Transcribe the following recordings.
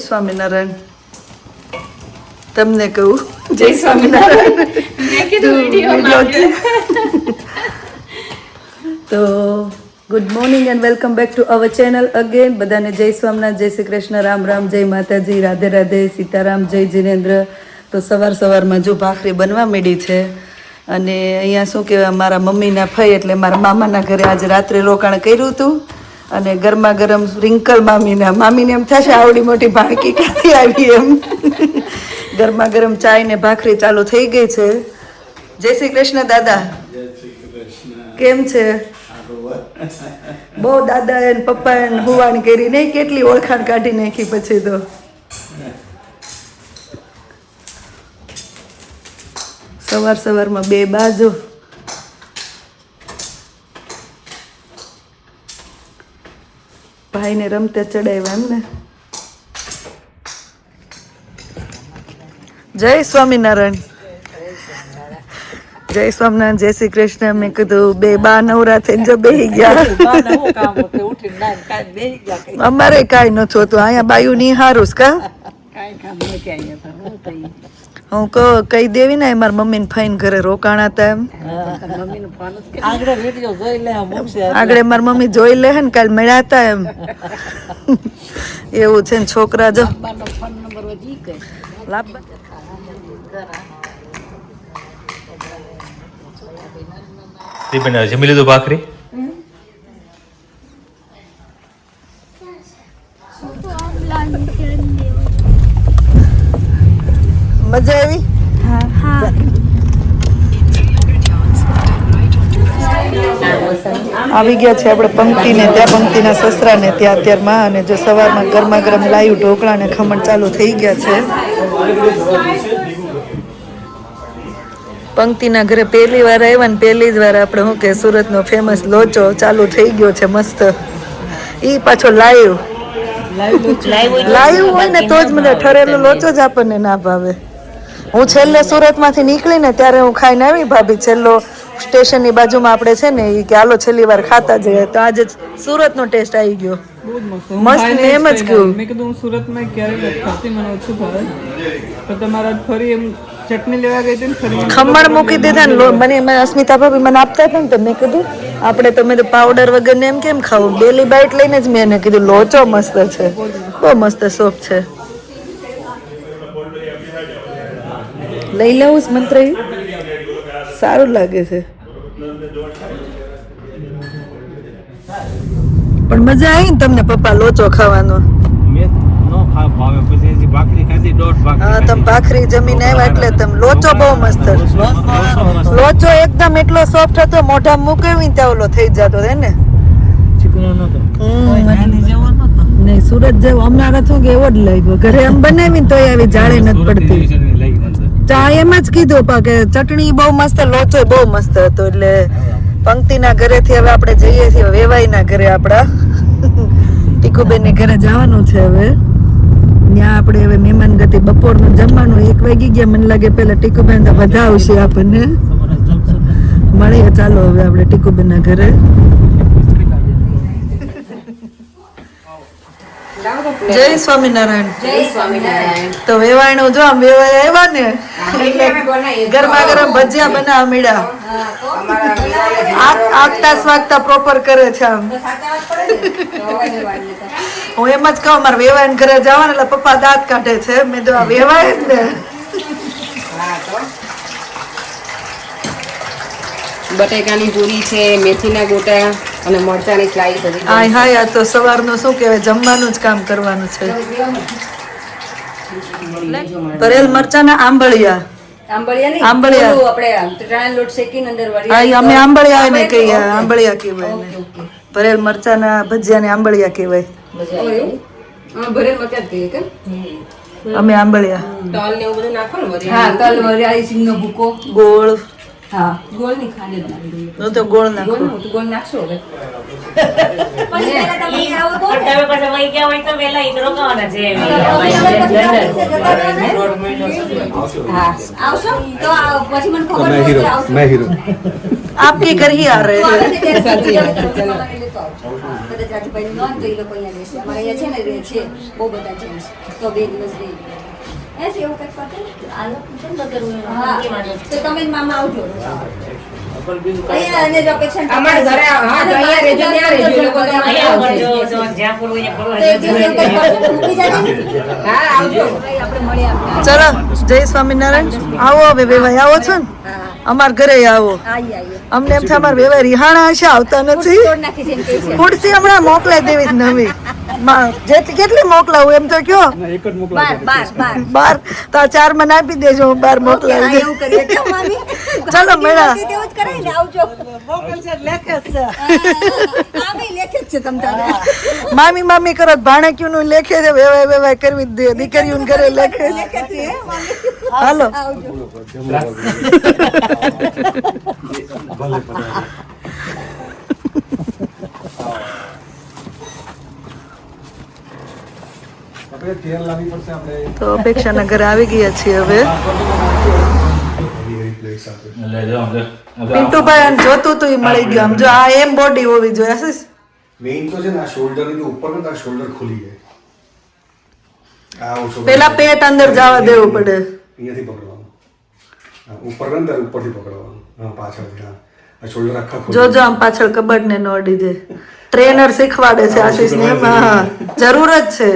સ્વામિનારાયણ. તમને કહું જય સ્વામિનારાયણ. તો good morning and welcome back to our channel again. બધાને જય સ્વામિનારાયણ, જય શ્રી કૃષ્ણ, રામ રામ, જય માતાજી, રાધે રાધે, સીતારામ, જય જીનેન્દ્ર. તો સવારમાં જો ભાખરી બનવા માંડી છે અને અહીંયા શું કહેવાય, મારા મમ્મીના ફઈ એટલે મારા મામાના ઘરે આજે રાત્રે રોકાણ કર્યું હતું અને ગરમા ગરમ રિંકલ મામીને એમ થશે આવડી મોટી ભાણકી ક્યાંથી આવી એમ. ગરમા ગરમ ચાય ને ભાખરી ચાલુ થઈ ગઈ છે. જય શ્રી કૃષ્ણ દાદા, કેમ છે? બહુ દાદા એને પપ્પા એને હુવાણ કરી નહીં, કેટલી ઓળખાણ કાઢી નાખી પછી તો. સવારમાં બે બાજુ ભાઈને રમતે ચડાવ્યા એમને. જય સ્વામિનારાયણ, જય સ્વામિનારાયણ, જય શ્રી કૃષ્ણ. મેં કીધું બે બા નવરા થઈને જો બેહી ગયા. અમારે કાંઈ નતું હોતું અહીંયા બાયું ની હારું કા. હું કહી દેવી ને મારા મમ્મી ને ફાઈન ઘરે રોકાણા હતા એમ. આગળ મારી મમ્મી જોઈ લે ને કાલે મળ્યા હતા એમ. એવું છે ને છોકરા જો જમી લીધું ભાખરી? મજા આવી? આવી ગયા છે આપણે પંક્તિને ત્યાં, પંક્તિના સસરાને ત્યાં અત્યારમાં. અને જો સવારમાં ગરમા ગરમ લાયું ઢોકળા ને ખમણ ચાલુ થઈ ગયા છે. પંક્તિના ઘરે પહેલી વાર આવ્યા ને પહેલી જ વાર આપણે શું કે સુરતનો ફેમસ લોચો ચાલુ થઈ ગયો છે મસ્ત. ઈ પાછો લાઈવ હોય ને તો જ મને ઠરેલો લોચો જ આપણને ના ભાવે. હું છેલ્લે સુરતમાંથી નીકળી ને ત્યારે હું ખાઈને આવી. ભાભી છેલ્લો સ્ટેશનની બાજુમાં આપણે છે ને એ કે હાલો છેલ્લી વાર ખાતા જઈએ, તો આજે સુરતનો ટેસ્ટ આવી ગયો. મસ્ત ને એમ જ કહ્યું. મેં કીધું હું સુરતમાં ક્યારેય નથી ખાતી, મને ઓછું ભાવે. તો તમારા ફરી એમ ચટણી લેવા ગઈ હતી ને ફરી ખમણ મૂકી દીધા ને મને અસ્મિતા ભાભી મને આપતા હતા ને તો મેં કીધું આપણે તો મેં તો પાવડર વગર ને એમ કેમ ખાવું. ડેલી બાઈટ લઈને જ મેં એને કીધું લોચો મસ્ત છે, બહુ મસ્ત સોફ્ટ છે. લઈ લઉં મંત્ર, સારું લાગે છે પણ મજા આવી ને તમને પપ્પા લોચો ખાવાનો? હા, તમે ભાખરી જમીને આવ્યા એટલે તમે લોચો બહુ મસ્ત. લોચો એકદમ એટલો સોફ્ટ હતો, મોઢા મૂકેવી ત્યાં ઓલો થઈ જતો હે ને. નહીં સુરત જેવો અમારા શું કે એવો જ લાગ્યો. ઘરે એમ બનાવી ને તોય આવી જાળે નથી પડતી. ચા એમ જ કીધું કે ચટણી બહુ મસ્ત, લોચો બહુ મસ્ત હતો. એટલે પંક્તિના ઘરેથી હવે આપણે જઈએ છીએ વેવાઈના ઘરે. આપણા ટીકુબેન ને ઘરે જવાનું છે હવે. ત્યાં આપણે હવે મહેમાન ગતિ બપોરનું જમવાનું 1 વાગી ગયા. મને લાગે પેલા ટીકુબેન તો વધાવશે આપણને. મળીએ ચાલો હવે આપણે ટીકુબેન ના ઘરે. જય સ્વામિનારાયણ. જય સ્વામિનારાયણ. તો વેવાણું જો આમ વેવાય આવ્યા ને ગરમા ગરમ ભજીયા બનાવવા મળ્યા. આગતા સ્વાગતા પ્રોપર કરે છે આમ. હું એમ જ કહું મારે વેવાય ઘરે જવાનું એટલે પપ્પા દાંત કાઢે છે. મેં તો વેવાય જ ને. બટેકાની પૂરી છે, મેથીના ગોટા અને મરચાની સ્લાઈસ. હાય હાય, આ તો સવારનું શું કહેવાય જમવાનું જ કામ કરવાનું છે. ભરેલ મરચાના આંબળિયા. આંબળિયા આપણે ચણાનો લોટ શેકીને અંદર વરિયાળી. હા, અમે આંબળિયા ને કહીએ, આંબળિયા કહેવાય ને. ભરેલ મરચાના ભજીયા ને આંબળિયા કહેવાય. ભરેલ મરચાં જ કહીએ કે અમે આંબળિયા. તલ ને એવું બધું નાખો ને વરિયાળી. હા, તલ, વરિયાળી, સિંગનો ભૂકો, ગોળ. હા, ગોળ ની ખાંડ બનાવી દઈએ. તો ગોળ નાખો. ગોળ નાખશો હવે. आपके घर ही आ रहे हैं. રાજુભાઈ નો તો એ લોકો અહીંયા રહેશે. અમારે અહીંયા છે ને રહે છે બહુ બધા જેન્ટ્સ, તો 2 દિવસ રહી. એસી એવું કંઈક પાછું? હા, તો તમે જ મામા આવજો. અહીંયા અને જો પેશન્ટ અમારા ઘરે હા તો અહીંયા રહેજો, ત્યાં રહેજો, એ લોકો તો અહીંયા આવશે. હા આવજો. આપણે મળ્યા ચલો જય સ્વામિનારાયણ. આવો હવે વેવાઈ આવો છો ને અમાર ઘરે આવો. આવીએ અમને એમ થાય અમાર વેવાઈ રિહાણા હશે, આવતા નથી. તોડ નાખી છે એમ કહે છે. ખુરશી હમણાં મોકલાઈ દેવી જ નવી. કેટલી મોકલાવું એમ તો કયો? 12 બાર તો 4 મને આપી દેજો, હું 12 મોકલાવી દે. એવું કરીએ કે મામી ચાલો મેળા. તેવું જ કરાય ને. આવજો. આમે લેખે જ છે તમ તારે. મામી મામી કરો ભાણેક્યું નું લેખે છે, વેવાય વેવાય કરવી જ દે. દીકરીયું ઘરે લેખે છે. લેખે છે હે મામી. હાલો આવજો. તો અપેક્ષાના ઘરે આવી ગયા છીએ હવે. પિન્ટુભાઈ આને જોતું તું ઈ મળી ગયું. આમ જો આ એમ બોડી હોવી જોઈએ. આશીષ મેઇન તો છે ને આ શોલ્ડર ની ઉપર ને આ શોલ્ડર ખુલી જાય. આ ઓછો પેલા પેટ અંદર જવા દેવું પડે. અહીંયાથી પકડવાનું. હા, ઉપર ને અંદર ઉપરથી પકડવાનું. હા પાછળથી. હા આ શોલ્ડર આખા ખુલી જોજો આમ પાછળ કબડ ને ન અડી જાય. ટ્રેનર શીખવાડે છે આશીષ ને. હા જરૂર જ છે.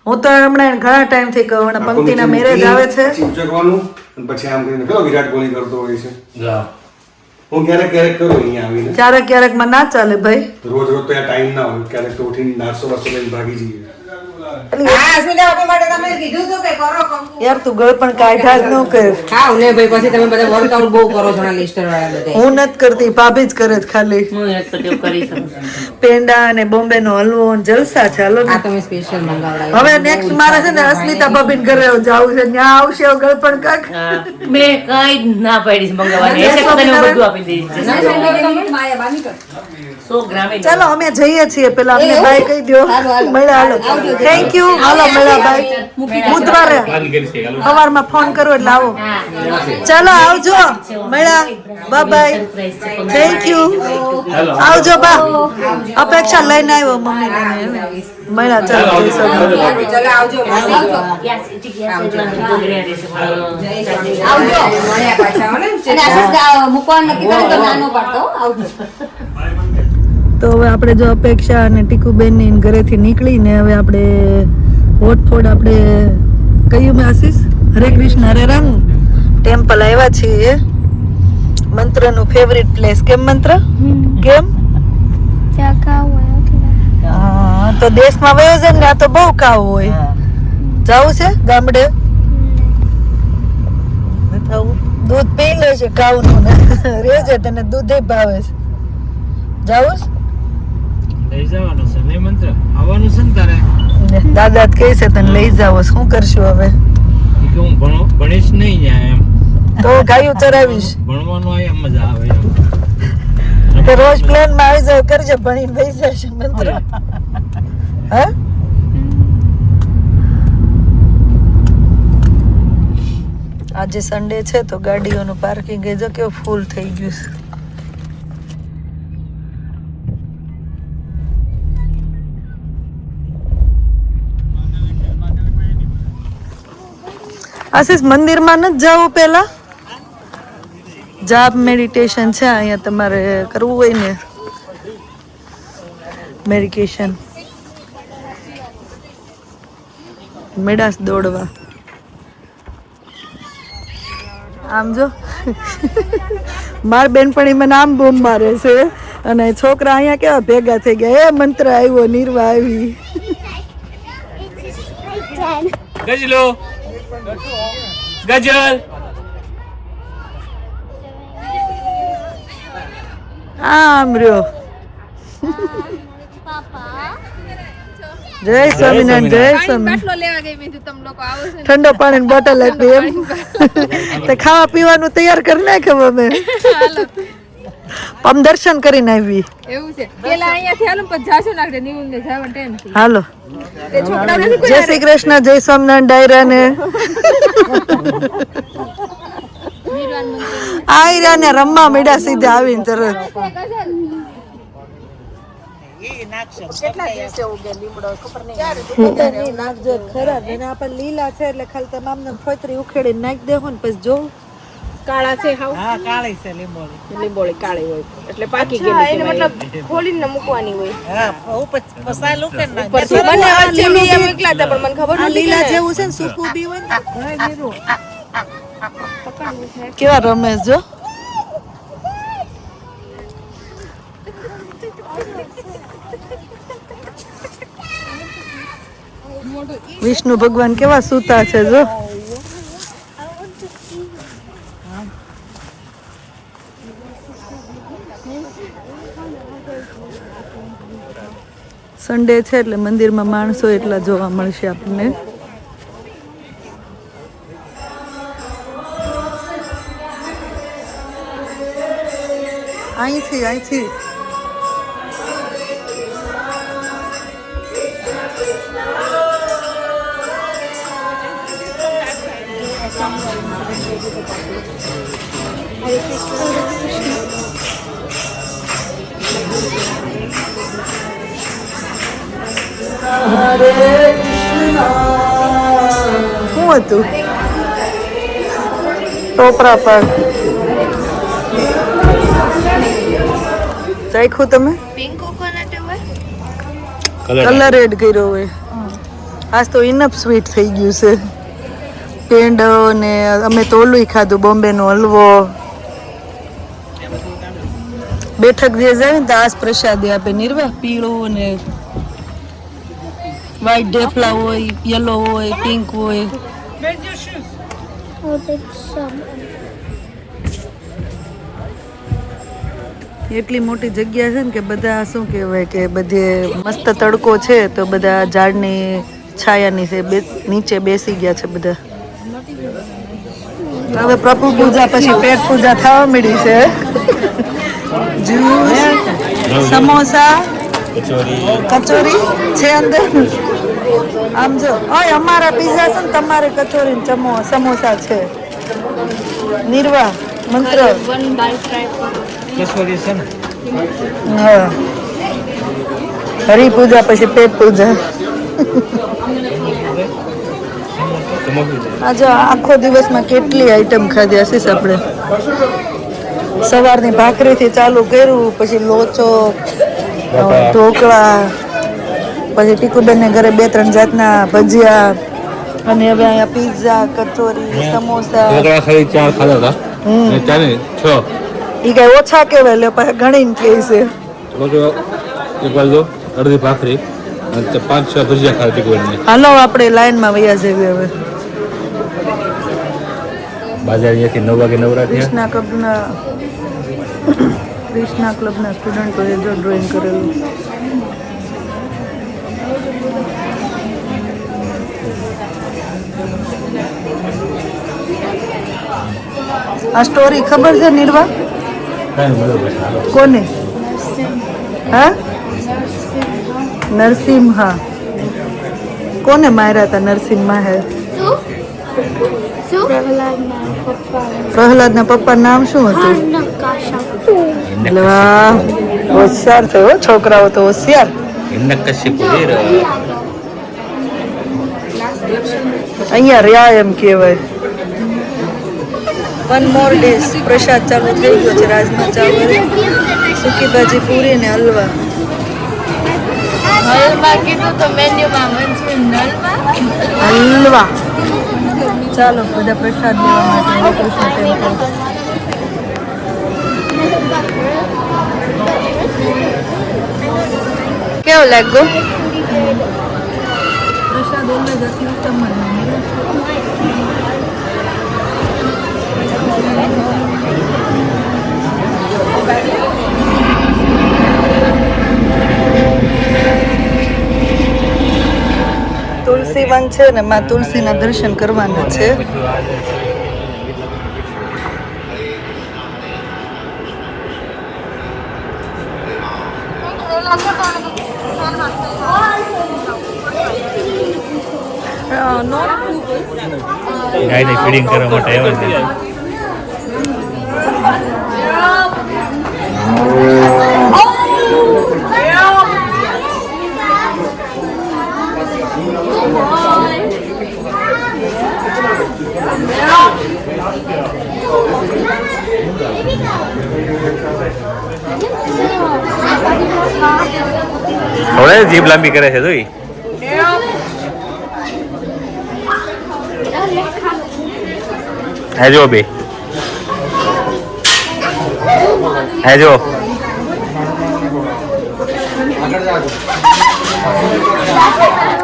હું તો હમણાં ઘણા ટાઈમ થી કહું. હમણાં પંક્તિના મેરેજ આવે છે. ઉચકવાનું અને પછી આમ કરીને પેલો વિરાટ કોહલી કરતો હોય છે. હું ક્યારેક ક્યારેક કરું અહીંયા આવીને. ક્યારેક ક્યારેક માં ના ચાલે ભાઈ. રોજ રોજ તો ટાઈમ ના હોય. ક્યારેક તો ઉઠીને નાસ્તો વાસ્તો લઈને ભાગી જઈએ. હા અસ્મિતા આપણી માટે તમે કીધું હતું કે કરો કંકુ. યાર તું ગળ પણ કાઢા જ ન કર. હા ને ભાઈ પછી તમે બધા વર્કઆઉટ બહુ કરો છો ના લિસ્ટર વાળા બધા. હું નથી કરતી, ભાભી જ કરે છે ખાલી. પેંડા અને બોમ્બે નો હલવો ને જલસા છે. હાલો ને. આ તમે સ્પેશિયલ મંગાવડાવ્યું. હવે નેક્સ્ટ મારે છે ને અસ્મિતા ભાભી ગળે જવું છે. ત્યાં આવશે ગળપણ કાક. મેં કઈ ના પાડી છે મંગાવવાની. એસે તો તને બધું આપી દઈશ. માયા બામી કર. 100 ગ્રામે ચાલો અમે જઈએ છીએ. પેલા અમને ભાઈ કહી દો. મળ્યા હાલો. Thank you. હાલો મળ્યા ભાઈ. બુધવારે સવારમાં ફોન કરો એટલે આવો. ચાલો આવજો. મળ્યા. Bye bye. Thank you. આવજો બા. અપેક્ષા લઈને આવ્યો મમ્મી ને. મળ્યા. ચાલો ચલો આવજો. આવજો મળ્યા પાછા હો ને. અને આશીષ મૂકવાનું નક્કી કરે તો નાનો પાડતો. આવજો. તો હવે આપણે જો અપેક્ષા અને ટીકુબેનની ઘરેથી નીકળીને હવે આપણે વોટફોર્ડ આપણે કયું મેં આશીષ હરે કૃષ્ણ હરે રામ ટેમ્પલ આવ્યા છીએ. મંત્રનું ફેવરિટ પ્લેસ. કેમ મંત્ર? કેમ? હા તો દેશમાં વયો છે ને આ તો બહુ કાવ હોય. જાવું છે ગામડે? દૂધ પી લે છે કાવનું ને રેજે તને દૂધે ભાવે છે. જાવું છે? લઈ જવાનું છે નહીં મંત્ર આવવાનું છે ને તારે દાદા જ કહે છે તને લઈ જાવ. શું કરશું હવે? ઈ કે હું ભણીશ નહીં ત્યાં એમ તો ગાયું ચરાવીશ. ભણવાનું આ મજા આવે એમ તો રોજ પ્લાન માં આવી જાવ કરજે. ભણીને વહી જશે મંત્ર. હા આજે સન્ડે છે તો ગાડીઓનું પાર્કિંગ એ જો કેવું ફૂલ થઈ ગયું છે. આશીષ મંદિરમાં નથી જવું? પેલા જાપ મેડિટેશન છે અહીંયા. તમારે કરવું હોય ને મેડિટેશન. મેડાસ દોડવા. આમ જો માર બેનપણી મને આમ બોમ્બ મારે છે અને છોકરા અહીંયા કેવા ભેગા થઈ ગયા. એ મંત્ર આવ્યો, નિર્વા આવી. ગજલો ગજલ આમ રહ્યો. જય સ્વામિનારાયણ. જય સ્વામિનારાયણ. ઠંડો પાણી બોટલ આપી એમ. તે ખાવા પીવાનું તૈયાર કરી નાખ્યું અમે. આમ દર્શન કરીને આવી. એવું છે પેલા અહીંયાથી હાલો પછી જાશું નાખડે નીવું ને જવાનું ટાઈમ થી હાલો. તે છોકરાઓને નથી જય શ્રી કૃષ્ણ. જય સ્વામિનારાયણ ડાયરા ને આયરા ને રમવા મળ્યા સીધા આવીને તરત. કેટલા દિવસે ઉગે લીમડો ખબર નહીં નાખજો ખરા અને આપણે લીલા છે એટલે ખાલી તમે આમને ફોતરી ઉખેડીને નાખી દેવો ને પછી જોવું કાળા છે હાવ હા કાળી છે લીંબોળી લીંબોળી કાળી હોય એટલે પાકી ગયેલી એને મતલબ ખોલીને મૂકવાની હોય હા ઉપર પસાલ ઉકે ને પછી મને વચ્ચે મેં એમ એકલા હતા પણ મને ખબર આ નહોતી લીલા કે જેવું છે ને સૂકું બી હોય ને કેવા રમેશ જો વિષ્ણુ ભગવાન કેવા સૂતા છે જો સન્ડે છે એટલે મંદિરમાં માણસો એટલા જોવા મળશે આપણને અહીંથી શું હતું ટોપરા પર ચાખ્યું તમે કલર એડ કર્યો હોય આજ તો ઇનફ સ્વીટ થઈ ગયું છે પેંડો ને અમે તો ઓલું ખાધું બોમ્બે નો હલવો બેઠક જે જાય ને તો આજ પ્રસાદી આપે નિર્વાહ પીળું ને વ્હાઈટ ઢેફલા હોય યલો હોય પિંક હોય એટલી મોટી જગ્યા છે ને કે બધા શું કહેવાય કે બધે મસ્ત તડકો છે તો બધા ઝાડની છાયાની છે નીચે બેસી ગયા છે બધા હવે પ્રભુ પૂજા પછી પેટ પૂજા થવા મળી છે જ્યુસ સમોસા કચોરી છે અંદર આમ જો ઓય અમારા પીઝા છે ને તમારે કચોરી ને સમોસા છે નિર્વાહ મંત્ર કચોરી છે ને હા હરી પૂજા પછી પેટ પૂજા આજે આખો દિવસમાં કેટલી આઈટમ ખાધી હશે આપણે સવારની ભાખરીથી ચાલુ કર્યું પછી લોચો ઢોકળા પછી ટીકુબેનને ઘરે 2-3 જાતના ભજીયા અને હવે અહીંયા પીઝા કચોરી સમોસા ઢોકળા ખાલી 4 ખાધા હતા ને 6 ઈ કઈ ઓછા કહેવાય એટલે પછી ગણીને કહે છે એક બાજુ અડધી ભાખરી અને 5-6 ભજીયા ખાધી ટીકુબેનને હાલો આપણે લાઈનમાં વયા જઈએ હવે બાજાર અહીંયાથી 9 વાગે નવરા થયા ક્રિષ્ના ક્લબના સ્ટુડન્ટોએ જો ડ્રોઈંગ કરેલું આ સ્ટોરી ખબર છે નિર્વાહ કોને હા નરસિંહા કોને માર્યા હતા નરસિંહા હે પ્રહલાદના પપ્પા નામ શું હતું એટલે વાહ હોશિયાર થયો છોકરાઓ તો હોશિયાર અહીંયા રહ્યા એમ કહેવાય વન મોર ડિશ પ્રસાદ ચાલુ થઈ ગયો છે રાજમા ચાવલ સૂકી ભાજી પૂરી ને હલવા હલવા ચાલો બધા પ્રસાદ લેવા માટે કૃષ્ણ ટેમ્પલ કેવો લાગ્યો પ્રસાદ ઓલવેઝ અતિ ઉત્તમ તુલસી વન છે ને માં તુલસીના દર્શન કરવાના છે ગાયને ફીડિંગ કરવા માટે આવ્યા છે હવે જીભ લાંબી કરે છે જોઈ હે જો બે હે જો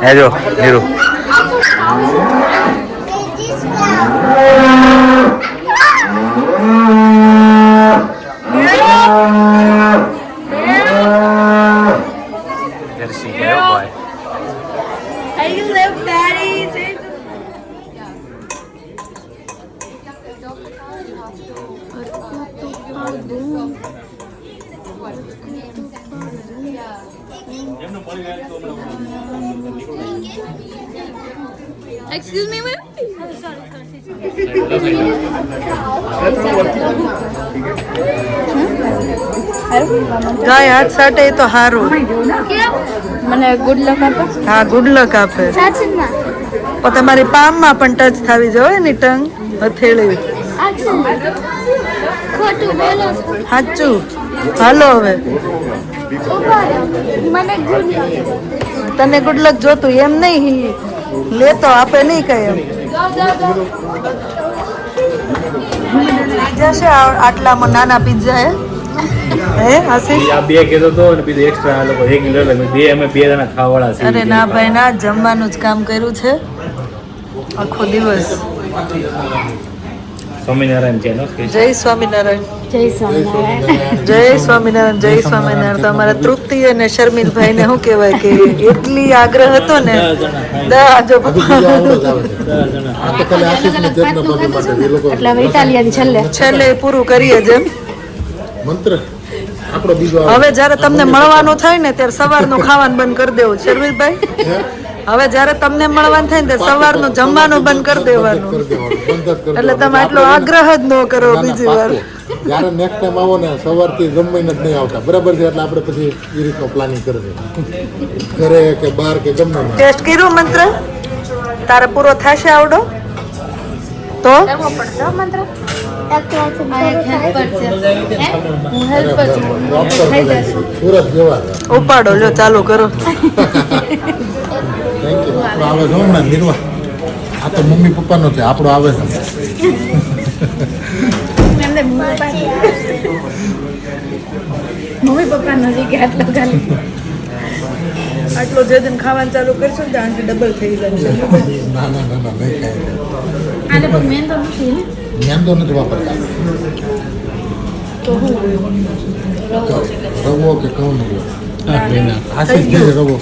હે જો નીરુ Excuse me, ma'am. ગાય હાથ સાટે એ તો સારું મને ગુડ લક આપો. હા ગુડ લક આપે સાચીમાં. પણ તમારી પામમાં પણ ટચ થવી જોઈએ ને ટંગ હથેળી ખોટું બોલો છો. સાચું હાલો હવે મને ગુડ લક. તને ગુડ લક જોતું એમ નહીં લેતો આપે નહીં કઈ એમ પિઝા છે આટલામાં નાના પિઝા હે આશીષ આ બે કીધો તો ને બીજું એક્સ્ટ્રા આ લોકો એક લઈ લે બે અમે બે જણા ખાવાવાળા છીએ અરે ના ભાઈ ના જમવાનું જ કામ કર્યું છે આખો દિવસ સ્વામિનારાયણ છે નો જય સ્વામિનારાયણ જય સ્વામિનારાયણ. જય સ્વામિનારાયણ જય સ્વામિનારાયણ તો અમારા તૃપ્તિ અને શર્મિલભાઈ ને શું કહેવાય કે એટલી આગ્રહ હતો ને જો એટલે હવે ઇટાલિયન છેલ્લે. છેલ્લે પૂરું કરીએ જેમ હવે જ્યારે તમને મળવાનું થાય ને ત્યારે સવારનું ખાવાનું બંધ કરી દેવું શર્મિલભાઈ હવે જ્યારે તમને મળવાનું થાય ને ત્યારે સવારનું જમવાનું બંધ કરી દેવાનું એટલે તમે આટલો આગ્રહ જ ન કરો બીજી વાર જ્યારે નેક્સ્ટ ટાઈમ આવો ને સવારથી જમીને જ નહીં આવતા બરાબર છે એટલે આપણે પછી એ રીતનો પ્લાનિંગ કરશે ઘરે કે બહાર કે ગમે ટેસ્ટ કર્યું મંત્ર તારે પૂરો થશે આવડો તો સુરત જેવા ઉપાડો લ્યો ચાલુ કરો થેન્ક યુ આપણો આવે છે હમણાં નિર્વાહ આ તો મમ્મી પપ્પાનો છે આપણો આવે છે મમ્મી પપ્પાનો જ કે આટલો ખાલી. આટલો જે દિન ખાવાનું ચાલુ કરશો ને ત્યાં ડબલ થઈ જશે ના નહીં ખાય આને પણ મેન તો નથી ને. મેંદો નથી વાપરતા તો હું રવો કે ઘઉંનો આશીષ છે રવો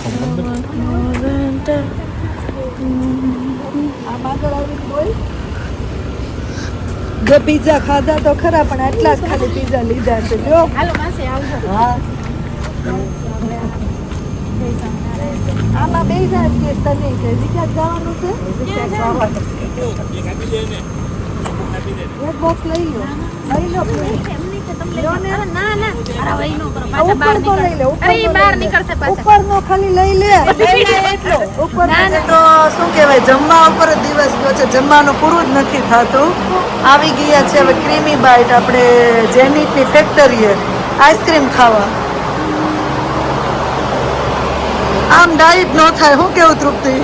જો પીઝા ખાધા તો ખરા પણ આટલા જ ખાલી પીઝા લીધા છે જો હાલો માસી આવજો. હા આમાં બે જાય કે તને કે વિચાર જવાનું છે એક બોક્સ લઈ લો ના ના અરે વઈ નો કરો ઉપર પાછા બહાર તો લઈ લે નીકળ. અરે ઈ બહાર નીકળશે પાછા. ઉપર નો ખાલી લઈ લે એટલો ઉપર તો શું કહેવાય જમવા ઉપર જ દિવસ ગયો છે જમવાનું પૂરું જ નથી થતું આવી ગયા છે હવે ક્રીમી બાઇટ આપણે જેનિટની ફેક્ટરીએ આઈસ્ક્રીમ ખાવા આમ ડાયટ ન થાય શું કેવું તૃપ્તિ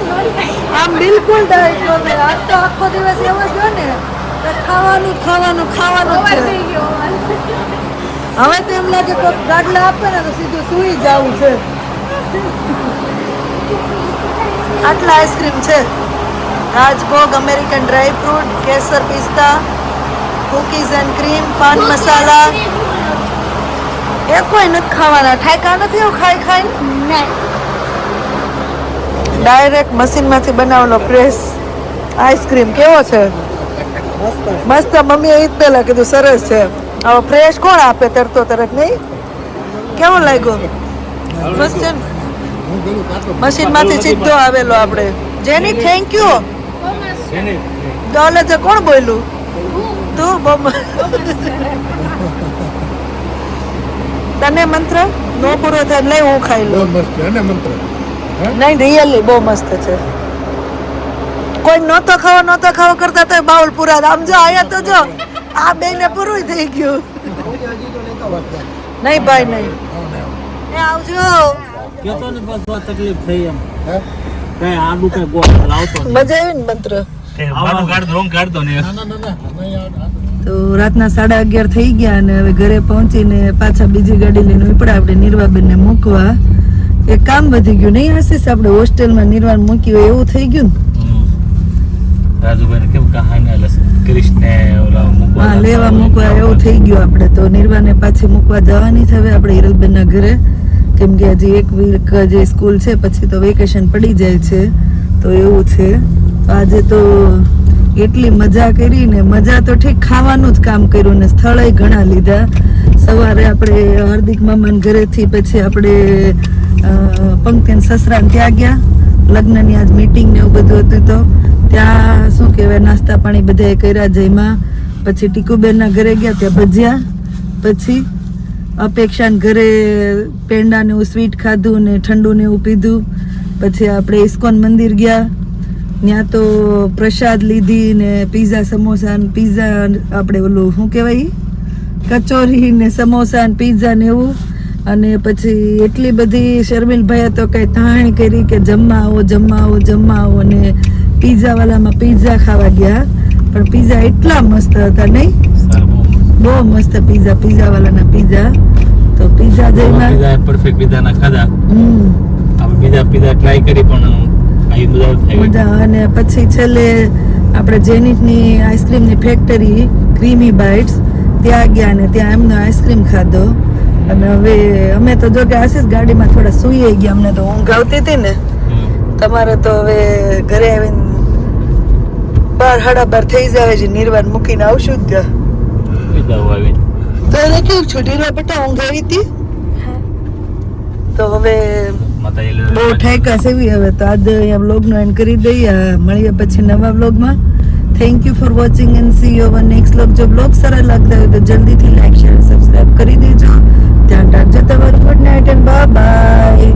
આમ બિલકુલ ડાયટ ન થાય આજ તો આખો દિવસ એવો ગયો ને તો ખાવાનું ખાવાનું ખાવાનું જ છે હવે તો એમ લાગે કોઈ ગાડલા આપે ને તો સીધું સૂઈ જવું છે આટલા આઈસ્ક્રીમ છે Rajbhog American dry fruit kesar pista cookies and cream paan masala એ કોઈ નથી ખાવાના ઠાયકા નથી એવું ખાઈ ખાઈ ડાયરેક્ટ મશીનમાંથી બનાવેલો ફ્રેશ આઈસ્ક્રીમ કેવો છે મસ્ત મમ્મીએ એ જ પહેલા કીધું સરસ છે હવે ફ્રેશ કોણ આપે તરતો તરત નહીં કેવો લાગ્યો મસ્ત છે ને મશીનમાંથી સીધો આવેલો આપણે જેની થેન્ક યુ ડોલે કોણ બોલ્યું તું બહુ તને મંત્ર નો પૂરો થાય નહીં હું ખાઈ લઉં મસ્ત છે ને મંત્ર નહીં રિયલી બહુ મસ્ત છે કોઈ નહોતો ખાવા કરતા તો બાઉલ પૂરા આમ જો આયા તો જો આ બે ને પૂરું થઈ ગયું નહીં ભાઈ નહીં એ આવજો કેતો ને બસ આ તકલીફ થઈ એમ હે? કઈ આડું કઈ ગોળ લાવતો નહીં. મજા આવી ને મંત્ર કાઢતો ને ના ના ના ના નહીં આવતા. તો રાતના 11:30 થઈ ગયા અને હવે ઘરે પહોંચીને પાછા બીજી ગાડી લઈને ઉપડ્યા આપણે નિર્વાબેનને મૂકવા. એક કામ વધી ગયું નહીં આશીષ, આપણે હોસ્ટેલમાં નિર્વાણ મૂક્યું હોય એવું થઈ ગયું ને. રાજુભાઈ કેમ કહાને ક્રિષ્ને ઓલા હા લેવા મૂકવા એવું થઈ ગયું. આપણે તો નિર્વાણને પાછી મૂકવા જવાની છે હવે આપણે હિરલબેનના ઘરે, કેમ કે હજી એક વીક જે સ્કૂલ છે પછી તો વેકેશન પડી જાય છે, તો એવું છે. તો આજે તો એટલી મજા કરી ને, મજા તો ઠીક ખાવાનું જ કામ કર્યું ને સ્થળે ઘણા લીધા. સવારે આપણે હાર્દિક મામાના ઘરેથી પછી આપણે પંક્તિન સસરાને ત્યાં ગયા, લગ્નની આજ મીટિંગ ને એવું બધું હતું તો ત્યાં શું કહેવાય નાસ્તા પાણી બધાએ કર્યા જઈમાં. પછી ટીકુબેનના ઘરે ગયા, ત્યાં ભજીયા, પછી અપેક્ષાને ઘરે પેંડા ને એવું સ્વીટ ખાધું ને ઠંડુ ને એવું પીધું. પછી આપણે ઇસ્કોન મંદિર ગયા, ત્યાં તો પ્રસાદ લીધી ને પીઝા સમોસા ને પીઝા આપણે ઓલું શું કહેવાય કચોરી ને સમોસા ને પીઝા ને એવું. અને પછી એટલી બધી શર્મિલભાઈએ તો કઈ તાણ કરી કે જમવા આવો જમવા આવો જમવા આવો. ને પીઝા વાળામાં પીઝા ખાવા ગયા, પણ પીઝા એટલા મસ્ત હતા નહીં, બહુ મસ્ત પીઝા, પીઝા વાળાના પીઝા. તો પીઝા જઈમાં પરફેક્ટ પીઝા ના ખાધા. આપણે બીજા પીઝા ટ્રાય કરી પણ મજા. અને પછી છેલ્લે આપણે જેનિટની આઈસ્ક્રીમની ફેક્ટરી ક્રીમી બાઇટ્સ ત્યાં ગયા ને ત્યાં એમનો આઈસ્ક્રીમ ખાધો. અને હવે અમે તો જો કે આશીષ ગાડીમાં થોડા સૂઈ ગયા, અમને તો ઊંઘ આવતી હતી ને. તમારે તો હવે ઘરે આવીને 12:30 થઈ જાય છે, નિર્વાણ મૂકીને આવશું જ ત્યાં. તો એને કેવું છું નિર્વાણ બેટા ઊંઘ આવી હતી? તો હવે બહુ ઠેકા સેવી. હવે તો આજે અહીંયા વ્લોગનો એન્ડ કરી દઈએ, મળીએ પછી નવા વ્લોગમાં. Thank you for watching and C you hour next vlog. જો વ્લોગ સારા લાગતા હોય તો જલ્દીથી લાઈક શેર સબસ્ક્રાઇબ કરી દેજો. ધ્યાન રાખજો તમારું. Good night and bye bye.